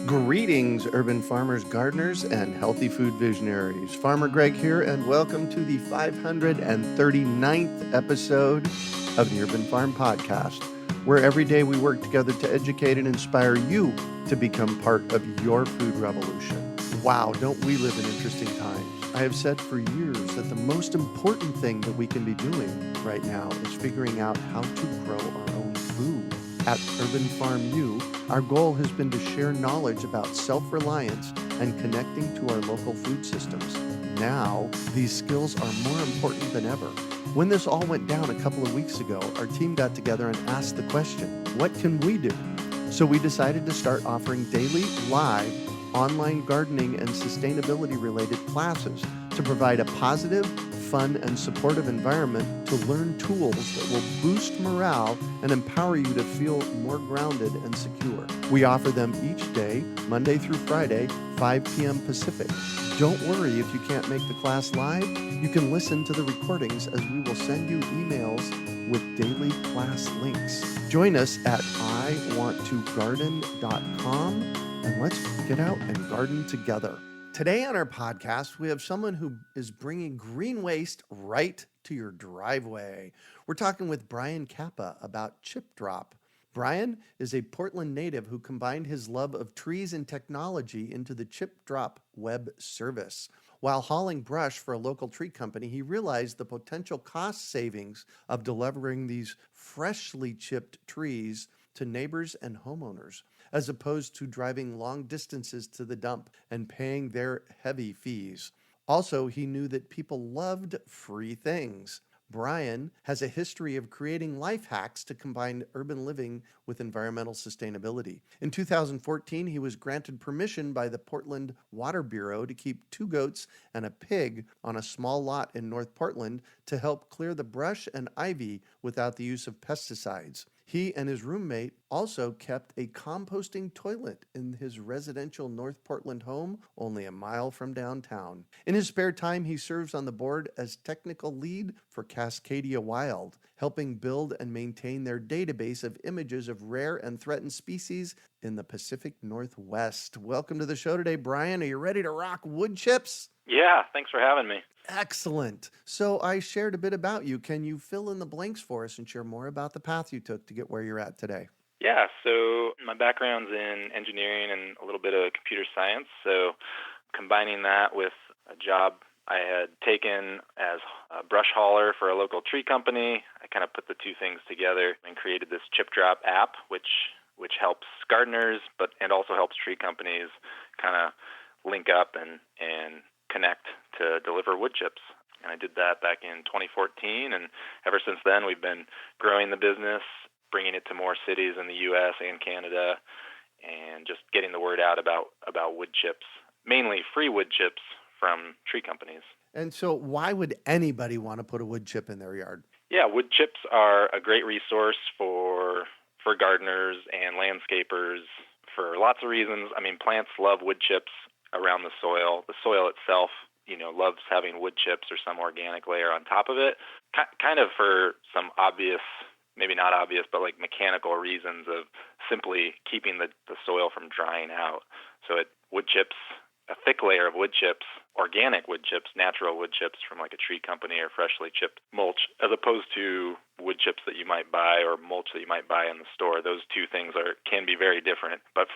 Greetings, urban farmers, gardeners, and healthy food visionaries. Farmer Greg here, and welcome to the 539th episode of the Urban Farm Podcast, where every day we work together to educate and inspire you to become part of your food revolution. Wow, don't we live in interesting times? I have said for years that the most important thing that we can be doing right now is figuring out how to grow our own food. At Urban Farm U, our goal has been to share knowledge about self-reliance and connecting to our local food systems. Now, these skills are more important than ever. When this all went down a couple of weeks ago, our team got together and asked the question, what can we do? So we decided to start offering daily, live, online gardening and sustainability-related classes to provide a positive, fun, and supportive environment to learn tools that will boost morale and empower you to feel more grounded and secure. We offer them each day, Monday through Friday, 5 p.m. Pacific. Don't worry if you can't make the class live. You can listen to the recordings as we will send you emails with daily class links. Join us at iwanttogarden.com and let's get out and garden together. Today on our podcast, we have someone who is bringing green waste right to your driveway. We're talking with Bryan Kappa about ChipDrop. Bryan is a Portland native who combined his love of trees and technology into the ChipDrop web service. While hauling brush for a local tree company, he realized the potential cost savings of delivering these freshly chipped trees to neighbors and homeowners, as opposed to driving long distances to the dump and paying their heavy fees. Also, he knew that people loved free things. Bryan has a history of creating life hacks to combine urban living with environmental sustainability. In 2014, he was granted permission by the Portland Water Bureau to keep 2 goats and a pig on a small lot in North Portland to help clear the brush and ivy without the use of pesticides. He and his roommate also kept a composting toilet in his residential North Portland home, only a mile from downtown. In his spare time, he serves on the board as technical lead for Cascadia Wild, helping build and maintain their database of images of rare and threatened species in the Pacific Northwest. Welcome to the show today, Bryan. Are you ready to rock wood chips? Yeah, thanks for having me. Excellent. So I shared a bit about you. Can you fill in the blanks for us and share more about the path you took to get where you're at today? Yeah, so my background's in engineering and a little bit of computer science. So combining that with a job I had taken as a brush hauler for a local tree company, I kind of put the two things together and created this ChipDrop app, which helps gardeners and also helps tree companies kind of link up and connect to deliver wood chips. And I did that back in 2014, and ever since then we've been growing the business, bringing it to more cities in the U.S. and Canada, and just getting the word out about wood chips, mainly free wood chips from tree companies. And so why would anybody want to put a wood chip in their yard? Yeah, wood chips are a great resource for gardeners and landscapers for lots of reasons. I mean, plants love wood chips around the soil. The soil itself, loves having wood chips or some organic layer on top of it, kind of for some obvious, maybe not obvious, but like mechanical reasons of simply keeping the soil from drying out. So wood chips, a thick layer of wood chips, organic wood chips, natural wood chips from like a tree company or freshly chipped mulch, as opposed to wood chips that you might buy or mulch that you might buy in the store. Those two things can be very different. But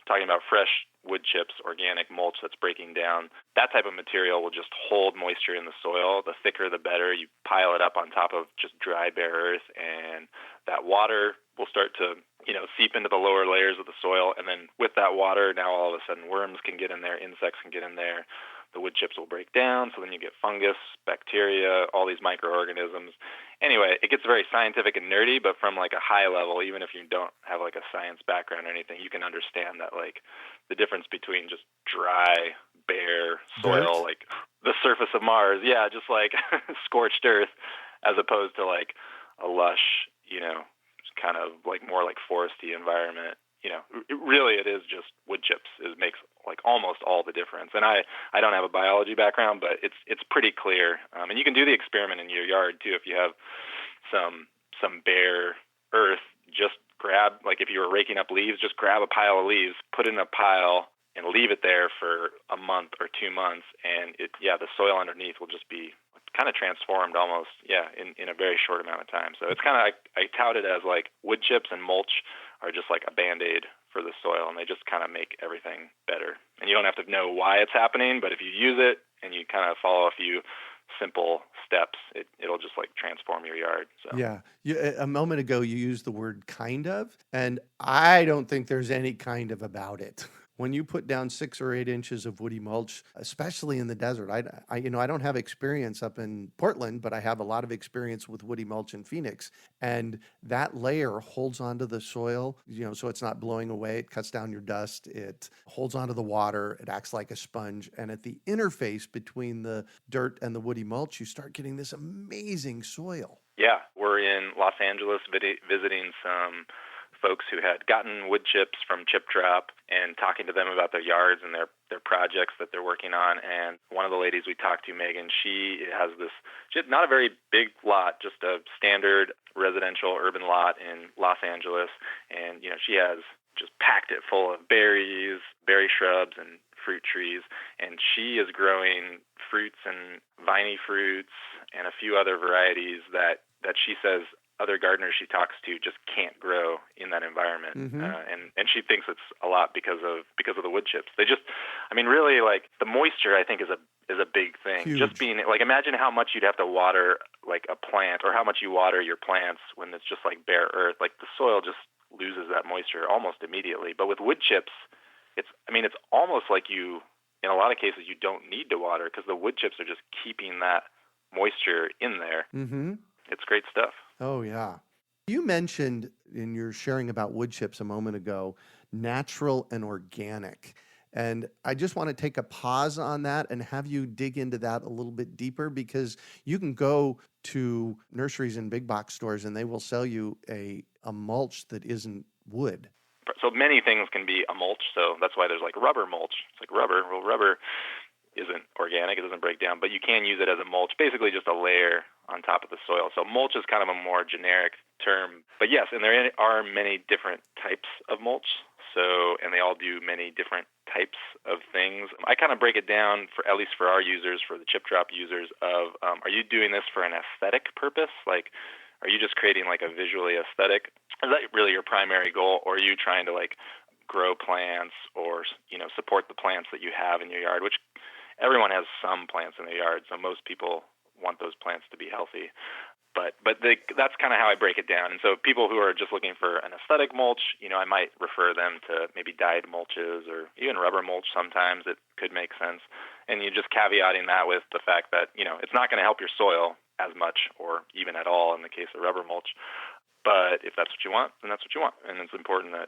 talking about fresh wood chips, organic mulch that's breaking down, that type of material will just hold moisture in the soil. The thicker, the better. You pile it up on top of just dry, bare earth, and that water will start to seep into the lower layers of the soil. And then with that water, now all of a sudden worms can get in there, insects can get in there. The wood chips will break down, so then you get fungus, bacteria, all these microorganisms. Anyway, it gets very scientific and nerdy, but from like a high level, even if you don't have like a science background or anything, you can understand that like the difference between just dry, bare soil, like the surface of Mars, just like scorched earth, as opposed to like a lush, kind of like more like foresty environment. It is just wood chips. It makes like almost all the difference. And I don't have a biology background, but it's pretty clear. And you can do the experiment in your yard too if you have some bare earth. Just grab, like if you were raking up leaves, just grab a pile of leaves, put it in a pile, and leave it there for a month or 2 months, and the soil underneath will just be kind of transformed almost, in a very short amount of time. So it's kind of, I tout it as like wood chips and mulch are just like a Band-Aid for the soil, and they just kind of make everything better. And you don't have to know why it's happening, but if you use it and you kind of follow a few simple steps, it'll just like transform your yard. So Yeah. A moment ago, you used the word kind of, and I don't think there's any kind of about it. When you put down 6 or 8 inches of woody mulch, especially in the desert, I don't have experience up in Portland, but I have a lot of experience with woody mulch in Phoenix, and that layer holds onto the soil, so it's not blowing away. It cuts down your dust. It holds onto the water. It acts like a sponge, and at the interface between the dirt and the woody mulch, you start getting this amazing soil. Yeah, we're in Los Angeles visiting some folks who had gotten wood chips from ChipDrop and talking to them about their yards and their projects that they're working on. And one of the ladies we talked to, Megan, she has not a very big lot, just a standard residential urban lot in Los Angeles. And, she has just packed it full of berries, berry shrubs, and fruit trees. And she is growing fruits and viney fruits and a few other varieties that she says other gardeners she talks to just can't grow in that environment. Mm-hmm. And she thinks it's a lot because of the wood chips. They just, really, like the moisture, I think is a big thing. Huge. Just being like, imagine how much you'd have to water like a plant, or how much you water your plants when it's just like bare earth. Like the soil just loses that moisture almost immediately. But with wood chips, it's almost like in a lot of cases, you don't need to water because the wood chips are just keeping that moisture in there. Mm-hmm. It's great stuff. Oh, yeah. You mentioned in your sharing about wood chips a moment ago, natural and organic. And I just want to take a pause on that and have you dig into that a little bit deeper, because you can go to nurseries and big box stores and they will sell you a mulch that isn't wood. So many things can be a mulch. So that's why there's like rubber mulch. It's like rubber. Well, rubber isn't organic. It doesn't break down, but you can use it as a mulch, basically just a layer on top of the soil. So mulch is kind of a more generic term. But yes, and there are many different types of mulch. And they all do many different types of things. I kind of break it down, at least for our users, for the ChipDrop users, of are you doing this for an aesthetic purpose? Like, are you just creating like a visually aesthetic? Is that really your primary goal? Or are you trying to like grow plants or, support the plants that you have in your yard, which everyone has some plants in their yard, so most people want those plants to be healthy. But that's kind of how I break it down. And so people who are just looking for an aesthetic mulch, I might refer them to maybe dyed mulches or even rubber mulch sometimes. It could make sense. And you just caveating that with the fact that, it's not going to help your soil as much or even at all in the case of rubber mulch. But if that's what you want, then that's what you want. And it's important that,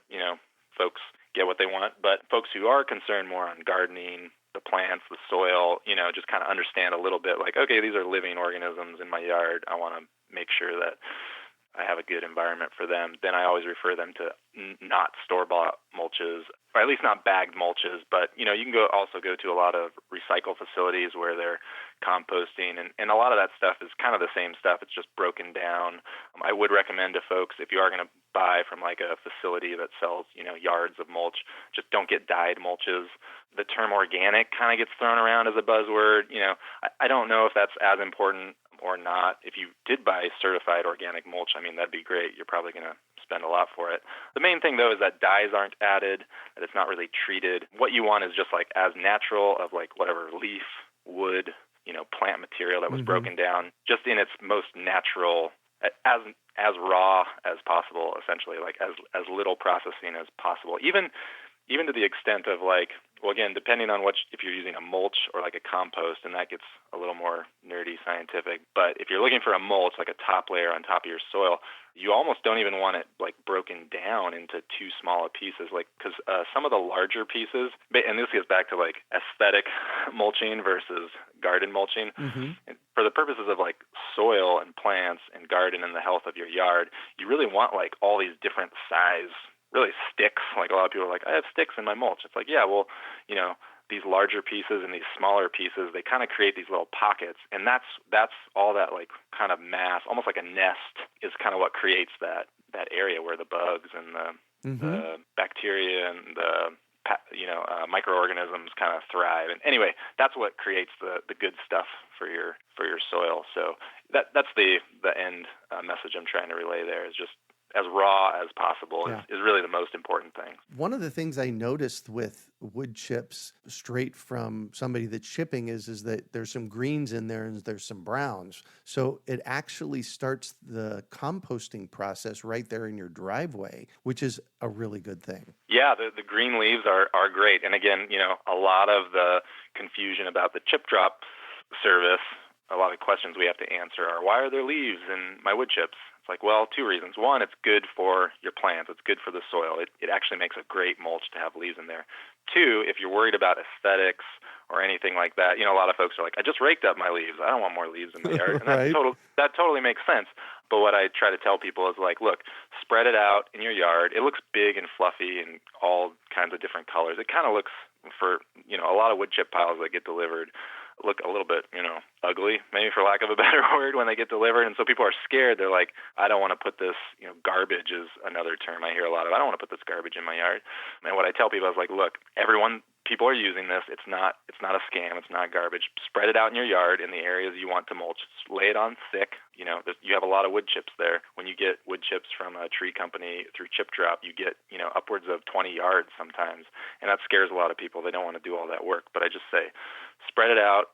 folks get what they want. But folks who are concerned more on gardening, the plants, the soil, just kind of understand a little bit like, okay, these are living organisms in my yard. I want to make sure that I have a good environment for them. Then I always refer them to not store-bought mulches, or at least not bagged mulches. But, you can also go to a lot of recycle facilities where they're composting. And a lot of that stuff is kind of the same stuff. It's just broken down. I would recommend to folks, if you are going to buy from like a facility that sells, yards of mulch, just don't get dyed mulches. The term organic kind of gets thrown around as a buzzword. I don't know if that's as important or not. If you did buy certified organic mulch, that'd be great. You're probably going to spend a lot for it. The main thing, though, is that dyes aren't added, that it's not really treated. What you want is just like as natural of like whatever leaf, wood, plant material that was broken down, just in its most natural, as raw as possible, essentially, like as little processing as possible. Even to the extent of like, well, again, depending on if you're using a mulch or like a compost, and that gets a little more nerdy scientific. But if you're looking for a mulch, like a top layer on top of your soil, you almost don't even want it like broken down into too small pieces, like because some of the larger pieces, and this gets back to like aesthetic mulching versus garden mulching. Mm-hmm. And for the purposes of like soil and plants and garden and the health of your yard, you really want like all these different size really sticks. Like a lot of people are like, I have sticks in my mulch. It's like, yeah, well, these larger pieces and these smaller pieces, they kind of create these little pockets, and that's all that like kind of mass, almost like a nest, is kind of what creates that area where the bugs and the bacteria and the microorganisms kind of thrive. And anyway, that's what creates the good stuff for your soil. So that's the end message I'm trying to relay there, is just as raw as possible is really the most important thing. One of the things I noticed with wood chips straight from somebody that's shipping is that there's some greens in there and there's some browns. So it actually starts the composting process right there in your driveway, which is a really good thing. Yeah, the green leaves are great. And again, a lot of the confusion about the ChipDrop service, a lot of questions we have to answer are, why are there leaves in my wood chips? It's like, well, two reasons. One, it's good for your plants. It's good for the soil. It actually makes a great mulch to have leaves in there. Two, if you're worried about aesthetics or anything like that, a lot of folks are like, I just raked up my leaves. I don't want more leaves in my yard. And Right. that totally makes sense. But what I try to tell people is like, look, spread it out in your yard. It looks big and fluffy and all kinds of different colors. It kind of looks, for a lot of wood chip piles that get delivered, look a little bit, ugly, maybe for lack of a better word, when they get delivered. And so people are scared. They're like, I don't want to put this, garbage is another term I hear a lot of. I don't want to put this garbage in my yard. And what I tell people is like, look, people are using this. It's not a scam. It's not garbage. Spread it out in your yard in the areas you want to mulch. Lay it on thick. You have a lot of wood chips there. When you get wood chips from a tree company through ChipDrop, you get, upwards of 20 yards sometimes. And that scares a lot of people. They don't want to do all that work. But I just say, spread it out,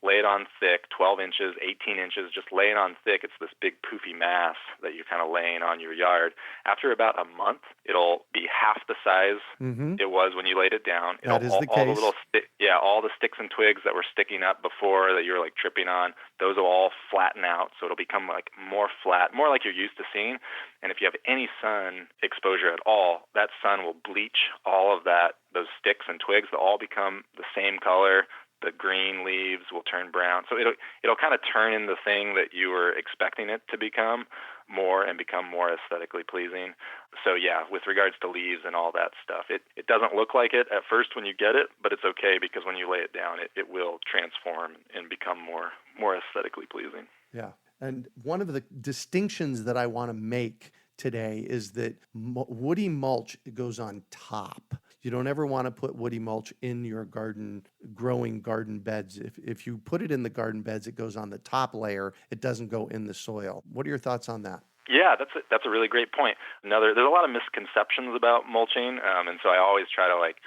lay it on thick, 12 inches, 18 inches, just lay it on thick. It's this big poofy mass that you're kind of laying on your yard. After about a month, it'll be half the size it was when you laid it down. That is the case. All the sticks and twigs that were sticking up before that you were like tripping on, those will all flatten out. So it'll become like more flat, more like you're used to seeing. And if you have any sun exposure at all, that sun will bleach all of those sticks and twigs. They'll all become the same color. The green leaves will turn brown. So it'll kind of turn in the thing that you were expecting it to become more and become more aesthetically pleasing. So yeah, with regards to leaves and all that stuff, it doesn't look like it at first when you get it, but it's okay because when you lay it down, it will transform and become more aesthetically pleasing. Yeah. And one of the distinctions that I want to make today is that woody mulch goes on top. You don't ever want to put woody mulch in your growing garden beds. If you put it in the garden beds, it goes on the top layer. It doesn't go in the soil. What are your thoughts on that? Yeah, that's a really great point. There's a lot of misconceptions about mulching, and so I always try to like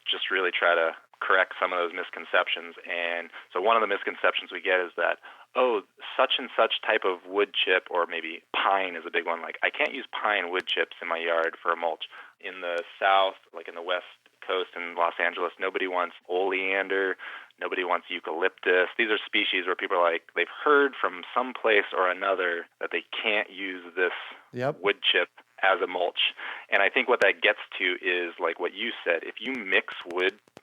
just really try to correct some of those misconceptions. And so one of the misconceptions we get is that, such and such type of wood chip, or maybe pine is a big one. Like, I can't use pine wood chips in my yard for a mulch. In the South, like in the West Coast in Los Angeles, nobody wants oleander, nobody wants eucalyptus. These are species where people are like, they've heard from some place or another that they can't use this wood chip as a mulch. And I think what that gets to is like what you said. If you mix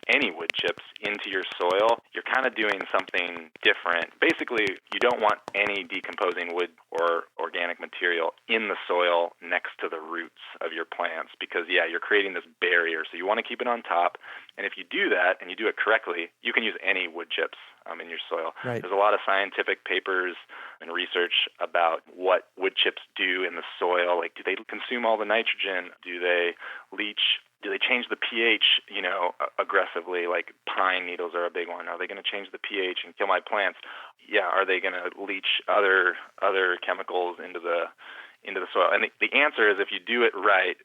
any wood chips into your soil, you're kind of doing something different. Basically, you don't want any decomposing wood or organic material in the soil next to the roots of your plants because, you're creating this barrier. So you want to keep it on top. And if you do that and you do it correctly, you can use any wood chips in your soil. Right. There's a lot of scientific papers and research about what wood chips do in the soil. Like, do they consume all the nitrogen? Do they leach? Do they change the pH, aggressively? Like pine needles are a big one. Are they going to change the pH and kill my plants? Yeah. Are they going to leach other chemicals into the soil? And the answer is, if you do it right,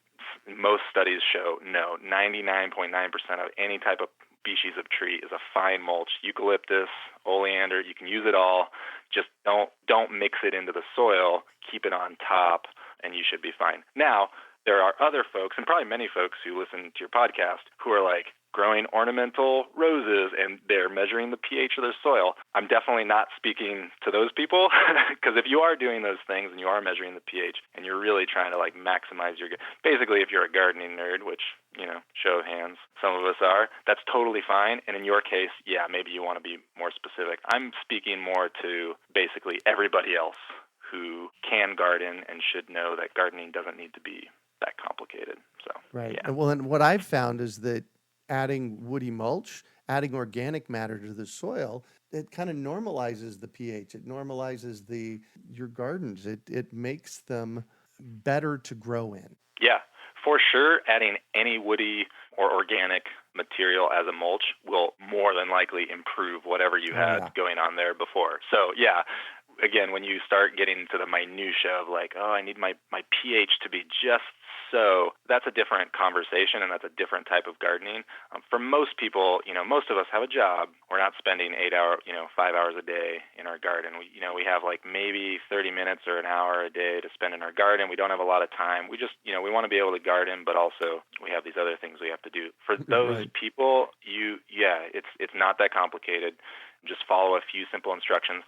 most studies show no. 99.9% of any type of species of tree is a fine mulch. Eucalyptus, oleander, you can use it all. Just don't mix it into the soil. Keep it on top, and you should be fine. Now, there are other folks, and probably many folks who listen to your podcast, who are like growing ornamental roses and they're measuring the pH of their soil. I'm definitely not speaking to those people because if you are doing those things and you are measuring the pH and you're really trying to like maximize basically if you're a gardening nerd, which, show of hands, some of us are, that's totally fine. And in your case, maybe you want to be more specific. I'm speaking more to basically everybody else who can garden and should know that gardening doesn't need to be that complicated. So right. Yeah. Well, and what I've found is that adding woody mulch, adding organic matter to the soil, it kind of normalizes the pH. It normalizes your gardens. It makes them better to grow in. Yeah, for sure, adding any woody or organic material as a mulch will more than likely improve whatever you had going on there before. So, yeah, again, when you start getting to the minutia of like, oh, I need my pH to be just so, that's a different conversation, and that's a different type of gardening. For most people, most of us have a job. We're not spending 5 hours a day in our garden. We have like maybe 30 minutes or an hour a day to spend in our garden. We don't have a lot of time. We just, we want to be able to garden, but also we have these other things we have to do. For those people, it's not that complicated. Just follow a few simple instructions.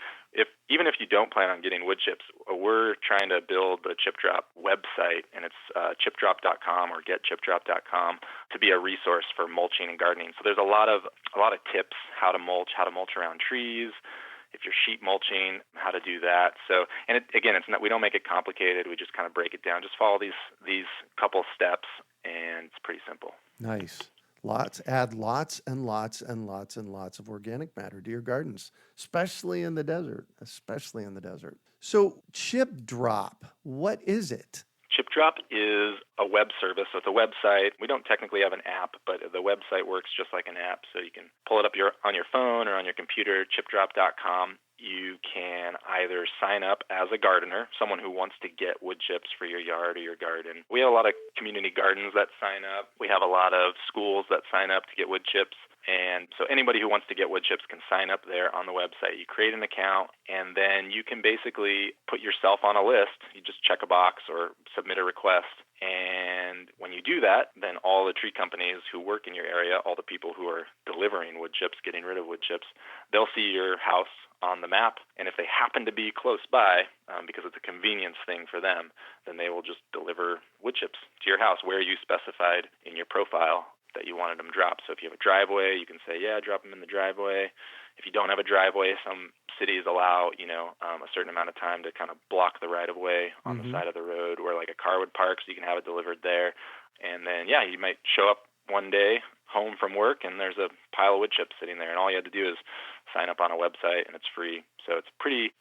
Even if you don't plan on getting wood chips, we're trying to build the ChipDrop website, and it's chipdrop.com or getchipdrop.com to be a resource for mulching and gardening. So there's a lot of tips how to mulch around trees. If you're sheet mulching, how to do that. So, and we don't make it complicated. We just kind of break it down. Just follow these couple steps, and it's pretty simple. Nice. Add lots and lots and lots and lots of organic matter to your gardens, especially in the desert. So ChipDrop, what is it? ChipDrop is a web service. So it's a website. We don't technically have an app, but the website works just like an app. So you can pull it up on your phone or on your computer, chipdrop.com. You can either sign up as a gardener, someone who wants to get wood chips for your yard or your garden. We have a lot of community gardens that sign up. We have a lot of schools that sign up to get wood chips. And so anybody who wants to get wood chips can sign up there on the website. You create an account, and then you can basically put yourself on a list. You just check a box or submit a request. And when you do that, then all the tree companies who work in your area, all the people who are delivering wood chips, getting rid of wood chips, they'll see your house on the map. And if they happen to be close by, because it's a convenience thing for them, then they will just deliver wood chips to your house where you specified in your profile that you wanted them dropped. So if you have a driveway, you can say, drop them in the driveway. If you don't have a driveway, some cities allow, a certain amount of time to kind of block the right-of-way on the side of the road where like a car would park, so you can have it delivered there. And then, you might show up one day home from work, and there's a pile of wood chips sitting there, and all you had to do is sign up on a website, and it's free. So it's pretty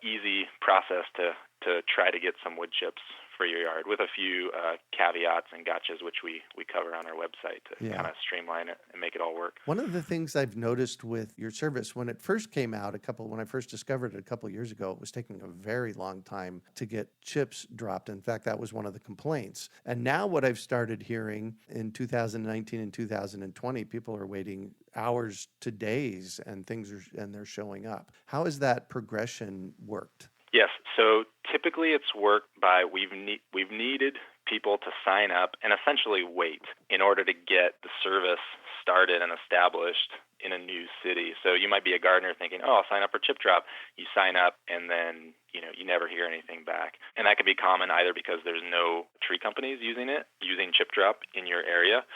easy process to try to get some wood chips for your yard, with a few caveats and gotchas, which we cover on our website to kind of streamline it and make it all work. One of the things I've noticed with your service, when it first came out, when I first discovered it a couple of years ago, it was taking a very long time to get chips dropped. In fact, that was one of the complaints. And now what I've started hearing in 2019 and 2020, people are waiting hours to days, and they're showing up. How has that progression worked? Yes. So typically it's worked by we've needed people to sign up and essentially wait in order to get the service started and established in a new city. So you might be a gardener thinking, I'll sign up for ChipDrop. You sign up, and then you never hear anything back. And that can be common either because there's no tree companies using ChipDrop in your area,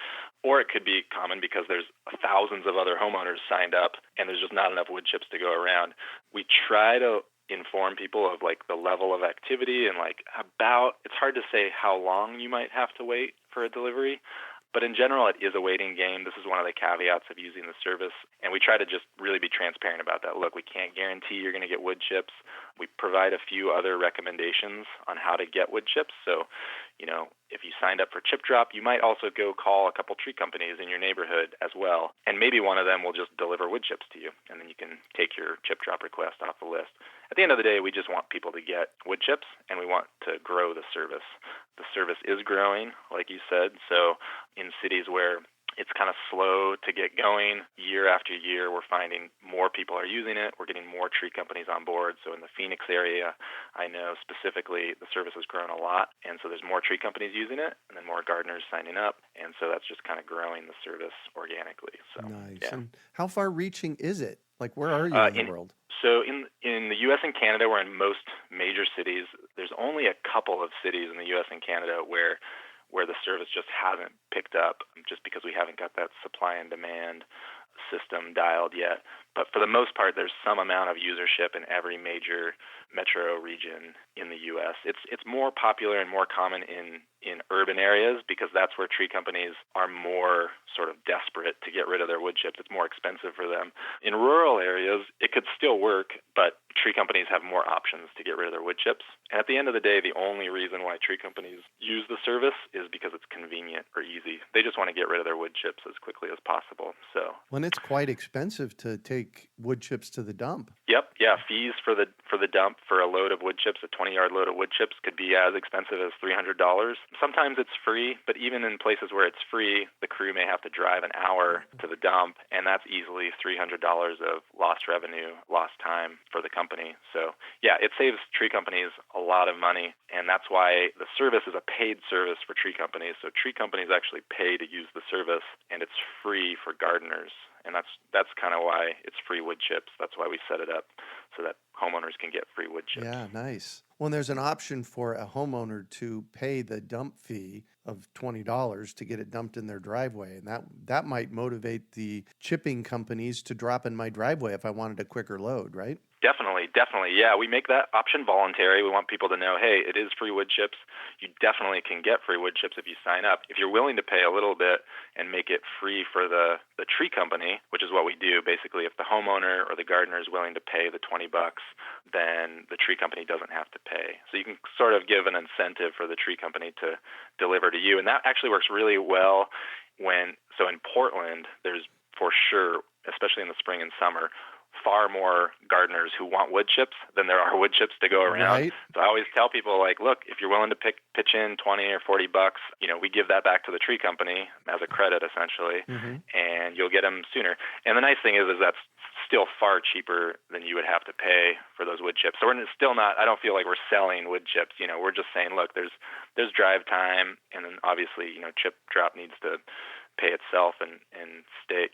or it could be common because there's thousands of other homeowners signed up and there's just not enough wood chips to go around. We try to inform people of like the level of activity and it's hard to say how long you might have to wait for a delivery. But in general, it is a waiting game. This is one of the caveats of using the service. And we try to just really be transparent about that. Look, we can't guarantee you're going to get wood chips. We provide a few other recommendations on how to get wood chips. So, if you signed up for ChipDrop, you might also go call a couple tree companies in your neighborhood as well. And maybe one of them will just deliver wood chips to you. And then you can take your ChipDrop request off the list. At the end of the day, we just want people to get wood chips, and we want to grow the service. The service is growing, like you said. So in cities where it's kind of slow to get going, year after year, we're finding more people are using it. We're getting more tree companies on board. So in the Phoenix area, I know specifically the service has grown a lot. And so there's more tree companies using it, and then more gardeners signing up. And so that's just kind of growing the service organically. So, nice. Yeah. And how far reaching is it? Like, where are you in the world? So in the U.S. and Canada, we're in most major cities. There's only a couple of cities in the U.S. and Canada where the service just hasn't picked up, just because we haven't got that supply and demand system dialed yet. But for the most part, there's some amount of usership in every major metro region in the U.S. It's more popular and more common in in urban areas because that's where tree companies are more sort of desperate to get rid of their wood chips. It's more expensive for them. In rural areas, it could still work, but tree companies have more options to get rid of their wood chips. And at the end of the day, the only reason why tree companies use the service is because it's convenient or easy. They just want to get rid of their wood chips as quickly as possible. So when it's quite expensive to take wood chips to the dump. Yep, yeah. Fees for the dump for a load of wood chips, a 20-yard load of wood chips, could be as expensive as $300. Sometimes it's free, but even in places where it's free, the crew may have to drive an hour to the dump, and that's easily $300 of lost revenue, lost time for the company. So yeah, it saves tree companies a lot of money, and that's why the service is a paid service for tree companies. So tree companies actually pay to use the service, and it's free for gardeners. And that's kind of why it's free wood chips. That's why we set it up so that homeowners can get free wood chips. Yeah, nice. Well, there's an option for a homeowner to pay the dump fee of $20 to get it dumped in their driveway. And that might motivate the chipping companies to drop in my driveway if I wanted a quicker load, right? Definitely. Yeah, we make that option voluntary. We want people to know, hey, it is free wood chips. You definitely can get free wood chips if you sign up. If you're willing to pay a little bit and make it free for the tree company, which is what we do, basically, if the homeowner or the gardener is willing to pay the $20, then the tree company doesn't have to pay. So you can sort of give an incentive for the tree company to deliver to you. And that actually works really well so in Portland, there's for sure, especially in the spring and summer, far more gardeners who want wood chips than there are wood chips to go around. Right. So I always tell people, like, look, if you're willing to pitch in $20 or $40, we give that back to the tree company as a credit, essentially, and you'll get them sooner. And the nice thing is that's still far cheaper than you would have to pay for those wood chips. So we're still not, I don't feel like we're selling wood chips. We're just saying, look, there's drive time, and then obviously, ChipDrop needs to pay itself and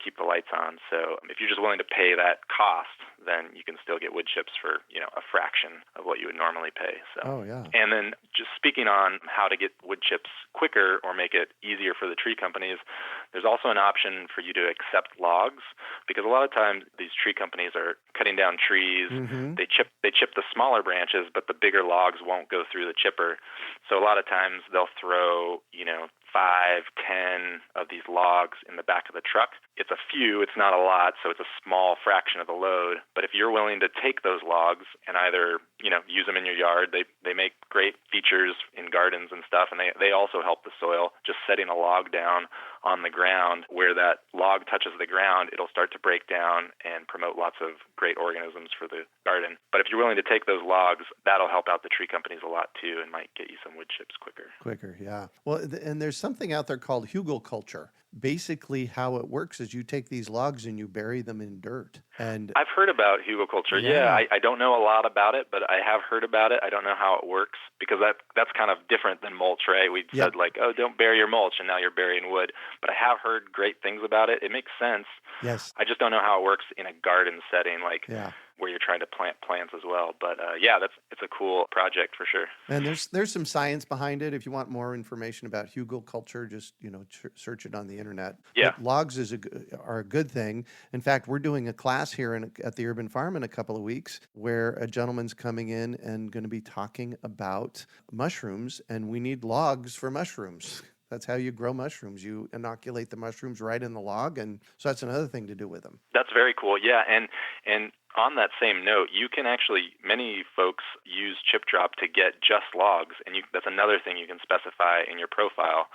keep the lights on. So if you're just willing to pay that cost, then you can still get wood chips for, a fraction of what you would normally pay. So, oh, yeah. And then just speaking on how to get wood chips quicker or make it easier for the tree companies, there's also an option for you to accept logs, because a lot of times these tree companies are cutting down trees. They chip the smaller branches, but the bigger logs won't go through the chipper. So a lot of times they'll throw, 5, 10 of these logs in the back of the truck. It's a few, it's not a lot, so it's a small fraction of the load. But if you're willing to take those logs and either, use them in your yard, they make great features in gardens and stuff, and they also help the soil. Just setting a log down on the ground where that log touches the ground, it'll start to break down and promote lots of great organisms for the garden. But if you're willing to take those logs, that'll help out the tree companies a lot too and might get you some wood chips quicker. Yeah. Well, and there's something out there called hugelkultur. Basically, how it works is you take these logs and you bury them in dirt. And I've heard about hugelkultur. Yeah, I don't know a lot about it, but I have heard about it. I don't know how it works because that's kind of different than mulch, right? We said don't bury your mulch, and now you're burying wood. But I have heard great things about it. It makes sense. Yes. I just don't know how it works in a garden setting, where you're trying to plant plants as well. But it's a cool project for sure. And there's some science behind it. If you want more information about hugelkultur, just search it on the internet. Yeah. But logs are a good thing. In fact, we're doing a class here at the Urban Farm in a couple of weeks where a gentleman's coming in and going to be talking about mushrooms, and we need logs for mushrooms. That's how you grow mushrooms. You inoculate the mushrooms right in the log, and so that's another thing to do with them. That's very cool. Yeah, and on that same note, you can many folks use ChipDrop to get just logs, and that's another thing you can specify in your profile.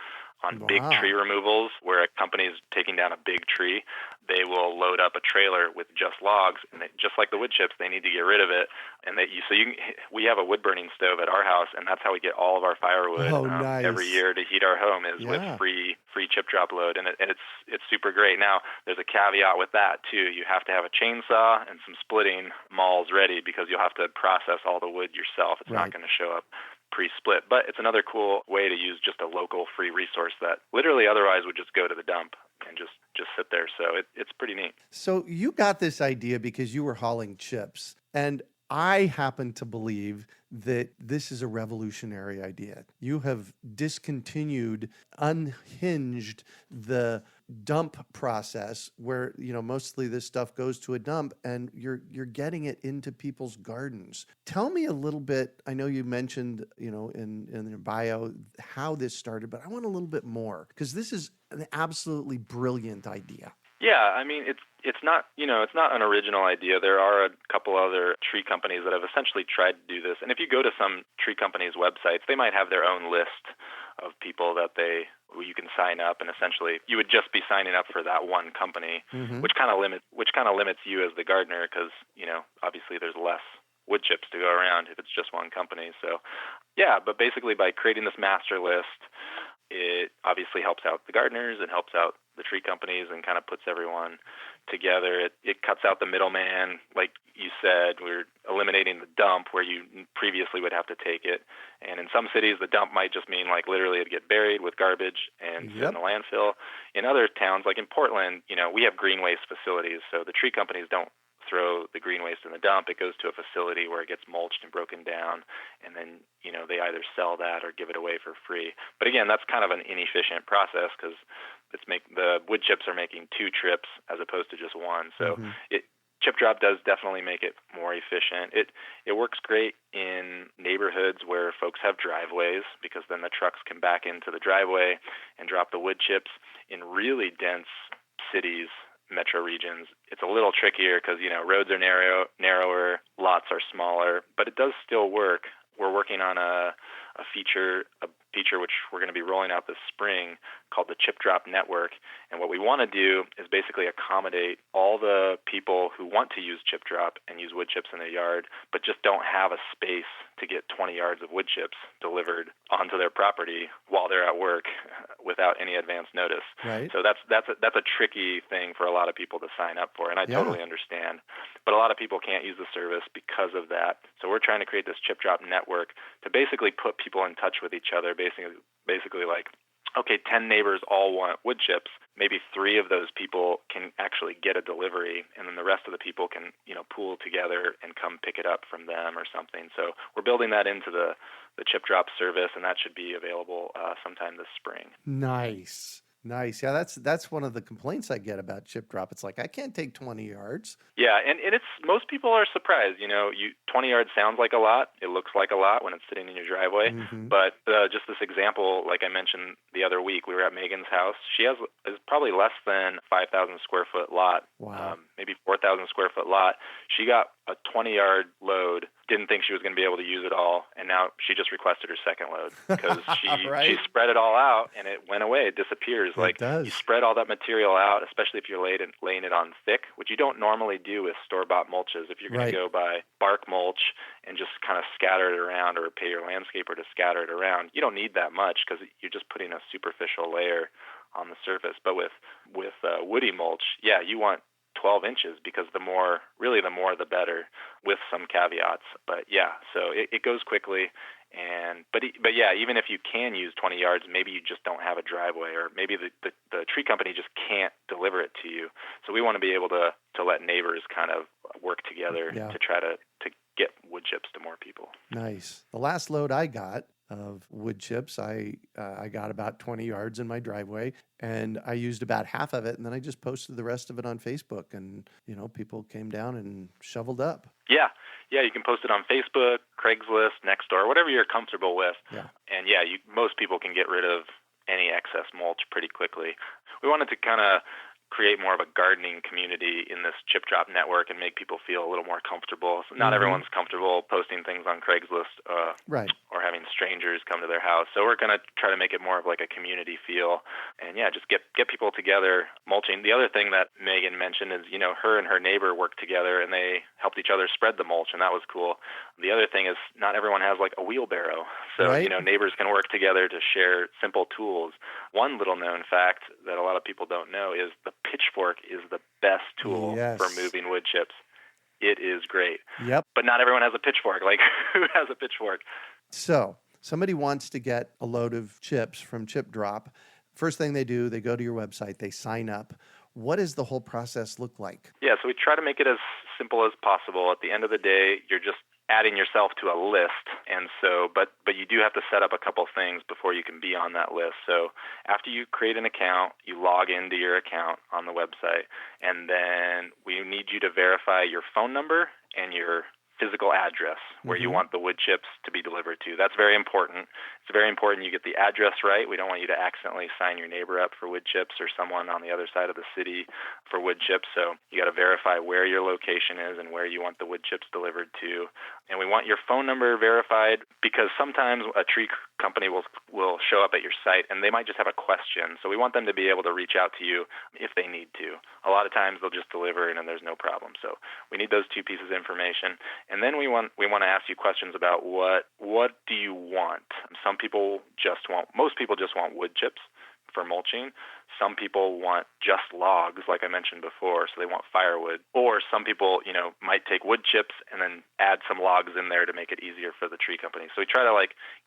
On big tree removals, where a company is taking down a big tree, they will load up a trailer with just logs, and just like the wood chips, they need to get rid of it. And we have a wood burning stove at our house, and that's how we get all of our firewood nice. Every year to heat our home is with free ChipDrop load, and it's super great. Now, there's a caveat with that too. You have to have a chainsaw and some splitting mauls ready because you'll have to process all the wood yourself. It's not going to show up pre-split, but it's another cool way to use just a local free resource that literally otherwise would just go to the dump and just sit there. So it's pretty neat. So you got this idea because you were hauling chips, and I happen to believe that this is a revolutionary idea. You have unhinged the dump process where, mostly this stuff goes to a dump and you're getting it into people's gardens. Tell me a little bit. I know you mentioned, in your bio how this started, but I want a little bit more because this is an absolutely brilliant idea. Yeah, I mean, it's not an original idea. There are a couple other tree companies that have essentially tried to do this. And if you go to some tree companies' websites, they might have their own list of people that you can sign up, and essentially you would just be signing up for that one company, which kind of limits you as the gardener because obviously there's less wood chips to go around if it's just one company. So yeah, but basically by creating this master list, it obviously helps out the gardeners, it helps out the tree companies, and kind of puts everyone together. It cuts out the middleman, like you said. We're eliminating the dump where you previously would have to take it. And in some cities, the dump might just mean like literally it'd get buried with garbage and sit in the landfill. In other towns, like in Portland, we have green waste facilities, so the tree companies don't throw the green waste in the dump. It goes to a facility where it gets mulched and broken down, and then they either sell that or give it away for free. But again, that's kind of an inefficient process because the wood chips are making 2 trips as opposed to just one. So ChipDrop does definitely make it more efficient. It works great in neighborhoods where folks have driveways because then the trucks can back into the driveway and drop the wood chips. In really dense cities, metro regions, it's a little trickier because roads are narrower, lots are smaller, but it does still work. We're working on a feature which we're going to be rolling out this spring called the ChipDrop network. And what we want to do is basically accommodate all the people who want to use ChipDrop and use wood chips in their yard, but just don't have a space to get 20 yards of wood chips delivered onto their property while they're at work without any advance notice. Right. So that's a tricky thing for a lot of people to sign up for, and I totally understand. But a lot of people can't use the service because of that. So we're trying to create this ChipDrop network to basically put people in touch with each other, basically like, okay, 10 neighbors all want wood chips. Maybe 3 of those people can actually get a delivery, and then the rest of the people can, pool together and come pick it up from them or something. So we're building that into the ChipDrop service, and that should be available sometime this spring. Nice. Yeah, that's one of the complaints I get about ChipDrop. It's like, I can't take 20 yards. Yeah, and it's most people are surprised. 20 yards sounds like a lot. It looks like a lot when it's sitting in your driveway. But just this example, like I mentioned the other week, we were at Megan's house. She is probably less than 5,000 square foot lot, maybe 4,000 square foot lot. She got a 20-yard load, didn't think she was going to be able to use it all, and now she just requested her second load because she spread it all out, and it went away. It disappears. You spread all that material out, especially if you're laying it on thick, which you don't normally do with store-bought mulches. If you're going to go buy bark mulch and just kind of scatter it around or pay your landscaper to scatter it around, you don't need that much because you're just putting a superficial layer on the surface. But with woody mulch, you want 12 inches because the more the better, with some caveats. But so it goes quickly. But even if you can use 20 yards, maybe you just don't have a driveway, or maybe the tree company just can't deliver it to you. So we want to be able to let neighbors kind of work together to try to get wood chips to more people. Nice. The last load I got of wood chips, I got about 20 yards in my driveway, and I used about half of it, and then I just posted the rest of it on Facebook, and people came down and shoveled up. Yeah, you can post it on Facebook, Craigslist, Nextdoor, whatever you're comfortable with. Yeah. And most people can get rid of any excess mulch pretty quickly. We wanted to kind of create more of a gardening community in this ChipDrop network and make people feel a little more comfortable. So not everyone's comfortable posting things on Craigslist or having strangers come to their house. So we're going to try to make it more of like a community feel and just get people together mulching. The other thing that Megan mentioned is, her and her neighbor worked together and they helped each other spread the mulch, and that was cool. The other thing is not everyone has like a wheelbarrow. So, neighbors can work together to share simple tools. One little known fact that a lot of people don't know is the pitchfork is the best tool for moving wood chips. It is great. Yep. But not everyone has a pitchfork. Like, who has a pitchfork? So somebody wants to get a load of chips from ChipDrop. First thing they do, they go to your website, they sign up. What does the whole process look like? Yeah, so we try to make it as simple as possible. At the end of the day, you're just adding yourself to a list. And so, but you do have to set up a couple things before you can be on that list. So after you create an account, you log into your account on the website, and then we need you to verify your phone number and your physical address where you want the wood chips to be delivered to. That's very important. It's very important you get the address right. We don't want you to accidentally sign your neighbor up for wood chips or someone on the other side of the city for wood chips. So you got to verify where your location is and where you want the wood chips delivered to. And we want your phone number verified because sometimes a tree company will show up at your site and they might just have a question. So we want them to be able to reach out to you if they need to. A lot of times they'll just deliver and then there's no problem. So we need those two pieces of information. And then we want to ask you questions about what do you want? Most people just want wood chips for mulching. Some people want just logs, like I mentioned before, so they want firewood. Or some people, might take wood chips and then add some logs in there to make it easier for the tree company. So we try to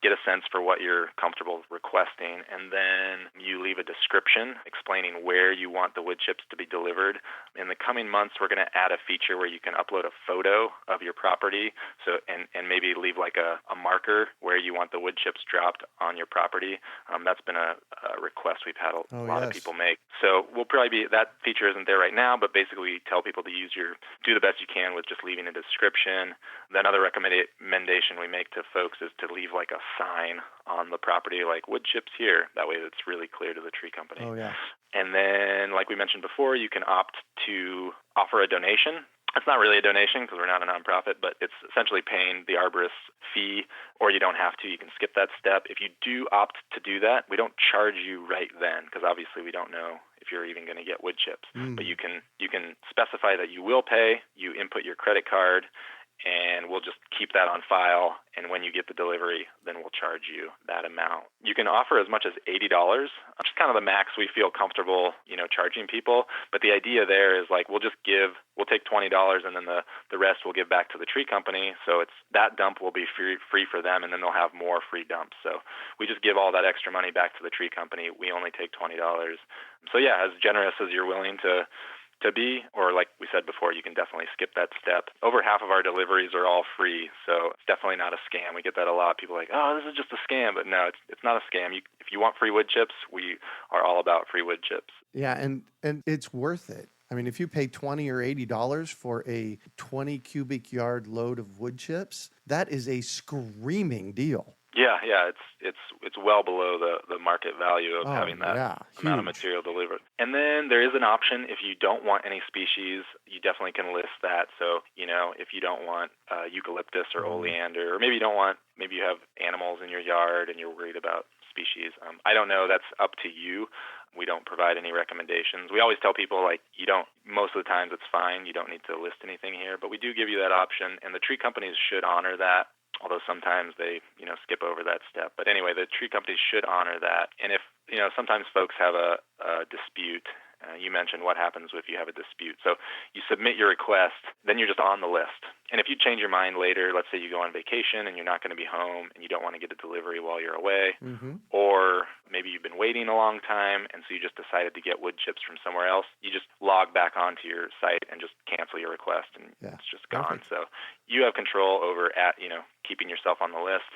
get a sense for what you're comfortable requesting, and then you leave a description explaining where you want the wood chips to be delivered. In the coming months, we're going to add a feature where you can upload a photo of your property, and maybe leave a marker where you want the wood chips dropped on your property. That's been a request we've had a lot of people make. So that feature isn't there right now, but basically we tell people to do the best you can with just leaving a description. Then another recommendation we make to folks is to leave a sign on the property, like wood chips here. That way it's really clear to the tree company. Oh, yeah. And then, like we mentioned before, you can opt to offer a donation. It's not really a donation because we're not a nonprofit, but it's essentially paying the arborist's fee, or you don't have to. You can skip that step. If you do opt to do that, we don't charge you right then because obviously we don't know if you're even going to get wood chips. But you can specify that you will pay. You input your credit card, and we'll just keep that on file. And when you get the delivery, then we'll charge you that amount. You can offer as much as $80, which is kind of the max we feel comfortable, charging people. But the idea there is we'll take $20 and then the rest we'll give back to the tree company. So that dump will be free for them, and then they'll have more free dumps. So we just give all that extra money back to the tree company. We only take $20. So yeah, as generous as you're willing to be, or like we said before, you can definitely skip that step. Over half of our deliveries are all free, so it's definitely not a scam. We get that a lot. People are like, oh, this is just a scam, but no, it's not a scam. If you want free wood chips, we are all about free wood chips. Yeah, and it's worth it. I mean, if you pay $20 or $80 for a 20 cubic yard load of wood chips, that is a screaming deal. Yeah, it's well below the market value of having that amount of material delivered. And then there is an option if you don't want any species, you definitely can list that. So, if you don't want eucalyptus or oleander, or maybe you have animals in your yard and you're worried about species. I don't know. That's up to you. We don't provide any recommendations. We always tell people most of the times it's fine. You don't need to list anything here, but we do give you that option, and the tree companies should honor that. Although sometimes they, skip over that step. But anyway, the tree companies should honor that. And if, sometimes folks have a dispute. You mentioned what happens if you have a dispute. So you submit your request, then you're just on the list. And if you change your mind later, let's say you go on vacation and you're not going to be home and you don't want to get a delivery while you're away, or maybe you've been waiting a long time and so you just decided to get wood chips from somewhere else, you just log back onto your site and just cancel your request, and it's just gone. Perfect. So you have control over keeping yourself on the list.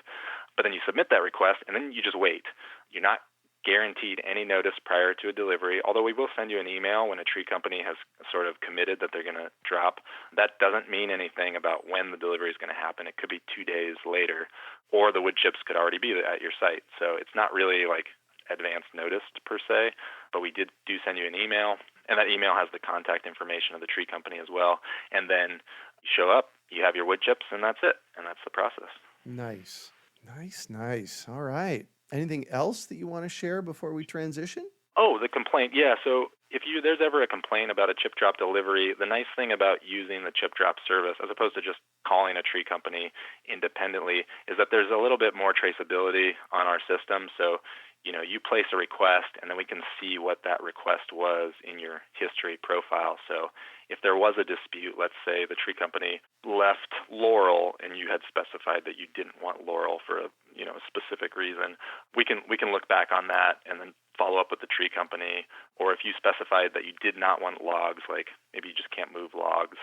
But then you submit that request and then you just wait. You're not guaranteed any notice prior to a delivery, although we will send you an email when a tree company has sort of committed that they're going to drop. That doesn't mean anything about when the delivery is going to happen. It could be 2 days later, or the wood chips could already be at your site. So it's not really advance notice per se, but we do send you an email, and that email has the contact information of the tree company as well. And then you show up, you have your wood chips, and that's it. And that's the process. Nice. All right. Anything else that you want to share before we transition? Oh, the complaint. Yeah. So if there's ever a complaint about a ChipDrop delivery, the nice thing about using the ChipDrop service, as opposed to just calling a tree company independently, is that there's a little bit more traceability on our system. So, you place a request, and then we can see what that request was in your history profile. So if there was a dispute, let's say the tree company left laurel and you had specified that you didn't want laurel for a specific reason, we can look back on that and then follow up with the tree company. Or if you specified that you did not want logs, like maybe you just can't move logs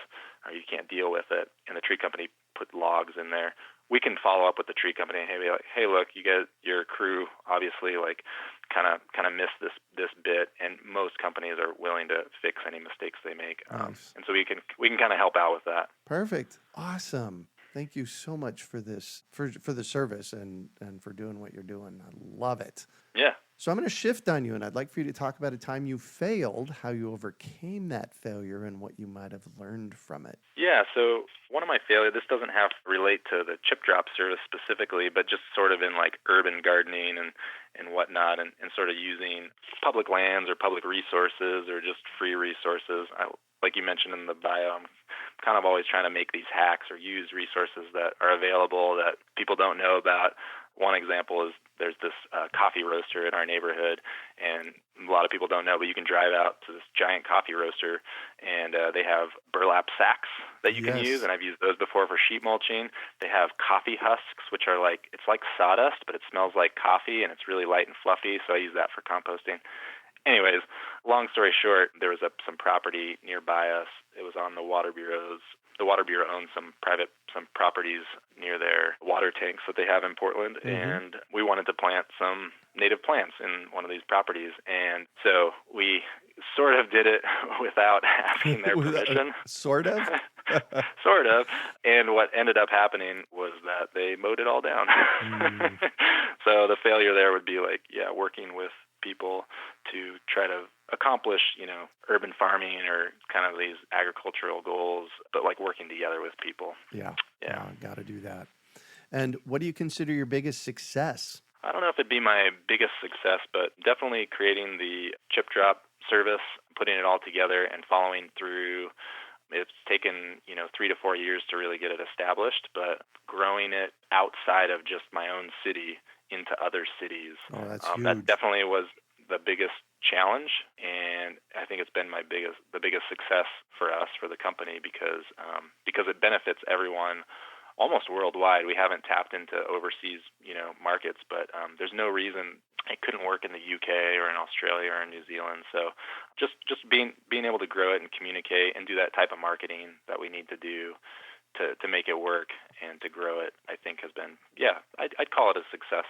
or you can't deal with it, and the tree company put logs in there. We can follow up with the tree company and be like, hey, look, your crew obviously like kind of missed this bit, and most companies are willing to fix any mistakes they make. Nice. And so we can kind of help out with that. Perfect. Awesome. Thank you so much for this, for the service and for doing what you're doing. I love it. Yeah. So I'm going to shift on you, and I'd like for you to talk about a time you failed, how you overcame that failure, and what you might have learned from it. Yeah, so one of my failures, this doesn't have to relate to the ChipDrop service specifically, but just sort of in like urban gardening and whatnot, and sort of using public lands or public resources or just free resources. Like you mentioned in the bio, I'm kind of always trying to make these hacks or use resources that are available that people don't know about. One example is there's this coffee roaster in our neighborhood, and a lot of people don't know, but you can drive out to this giant coffee roaster, and they have burlap sacks that you can use, and I've used those before for sheet mulching. They have coffee husks, which are it's like sawdust, but it smells like coffee, and it's really light and fluffy, so I use that for composting. Anyways, long story short, there was some property nearby us. It was on the Water Bureau's. The Water Bureau owns some properties near their water tanks that they have in Portland, and we wanted to plant some native plants in one of these properties. And so we sort of did it without asking their permission. Sort of? Sort of. And what ended up happening was that they mowed it all down. So the failure there would be working with people to try to accomplish, urban farming or kind of these agricultural goals, but working together with people. Yeah. Got to do that. And what do you consider your biggest success? I don't know if it'd be my biggest success, but definitely creating the ChipDrop service, putting it all together and following through. It's taken, 3 to 4 years to really get it established, but growing it outside of just my own city into other cities. Oh, that's huge. That definitely was the biggest challenge, and I think it's been the biggest success for us, for the company, because it benefits everyone almost worldwide. We haven't tapped into overseas, markets, but there's no reason it couldn't work in the UK or in Australia or in New Zealand. So just being able to grow it and communicate and do that type of marketing that we need to do to make it work and to grow it, I think has been, I'd call it a success.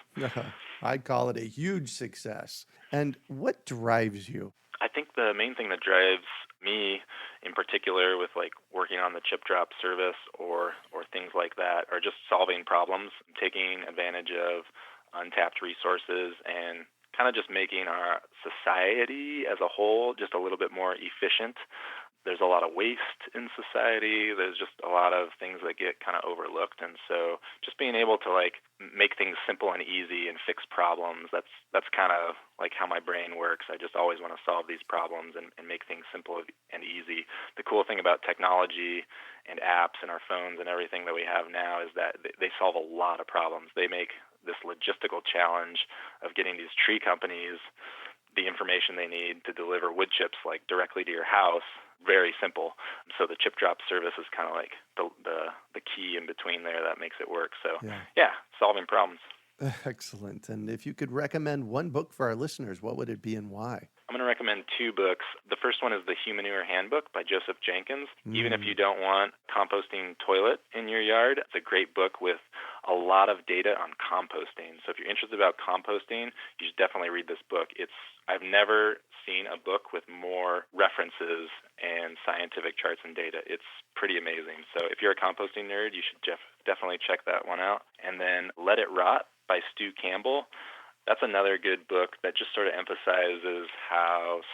I'd call it a huge success. And what drives you? I think the main thing that drives me in particular with working on the ChipDrop service or things like that are just solving problems, taking advantage of untapped resources, and kind of just making our society as a whole just a little bit more efficient. There's a lot of waste in society. There's just a lot of things that get kind of overlooked. And so just being able to make things simple and easy and fix problems, that's kind of how my brain works. I just always want to solve these problems and make things simple and easy. The cool thing about technology and apps and our phones and everything that we have now is that they solve a lot of problems. They make this logistical challenge of getting these tree companies the information they need to deliver wood chips directly to your house very simple. So the ChipDrop service is kind of the key in between there that makes it work. So solving problems. Excellent. And if you could recommend one book for our listeners, what would it be and why? I'm going to recommend 2 books. The first one is the Humanure Handbook by Joseph Jenkins. Even if you don't want composting toilet in your yard, it's a great book with a lot of data on composting. So if you're interested about composting, you should definitely read this book. I've never seen a book with more references and scientific charts and data. It's pretty amazing. So if you're a composting nerd, you should definitely check that one out. And then Let It Rot by Stu Campbell. That's another good book that just sort of emphasizes how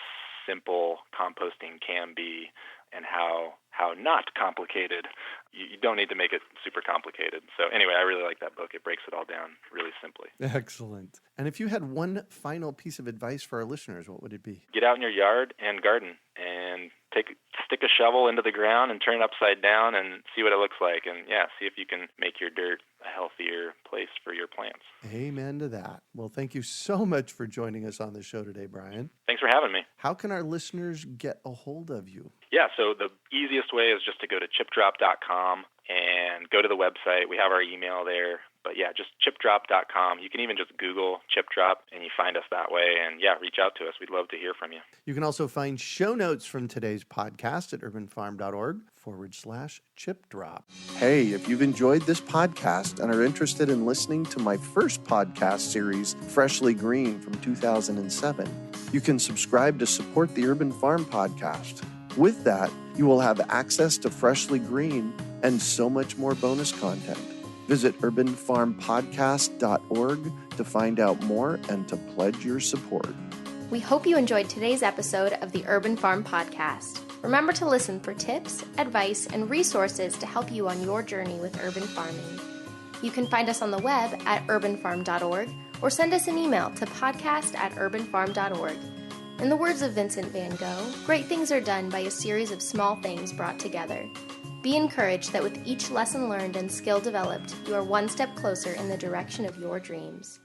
simple composting can be and how not complicated. You don't need to make it super complicated. So anyway, I really like that book. It breaks it all down really simply. Excellent. And if you had one final piece of advice for our listeners, what would it be? Get out in your yard and garden and stick a shovel into the ground and turn it upside down and see what it looks like. And see if you can make your dirt a healthier place for your plants. Amen to that. Well, thank you so much for joining us on the show today, Bryan. Thanks for having me. How can our listeners get a hold of you? Yeah, so the easiest way is just to go to chipdrop.com and go to the website. We have our email there. But yeah, just ChipDrop.com. You can even just Google ChipDrop and you find us that way. And yeah, reach out to us. We'd love to hear from you. You can also find show notes from today's podcast at urbanfarm.org/ChipDrop. Hey, if you've enjoyed this podcast and are interested in listening to my first podcast series, Freshly Green from 2007, you can subscribe to support the Urban Farm Podcast. With that, you will have access to Freshly Green and so much more bonus content. Visit urbanfarmpodcast.org to find out more and to pledge your support. We hope you enjoyed today's episode of the Urban Farm Podcast. Remember to listen for tips, advice, and resources to help you on your journey with urban farming. You can find us on the web at urbanfarm.org or send us an email to podcast@urbanfarm.org. In the words of Vincent van Gogh, great things are done by a series of small things brought together. Be encouraged that with each lesson learned and skill developed, you are one step closer in the direction of your dreams.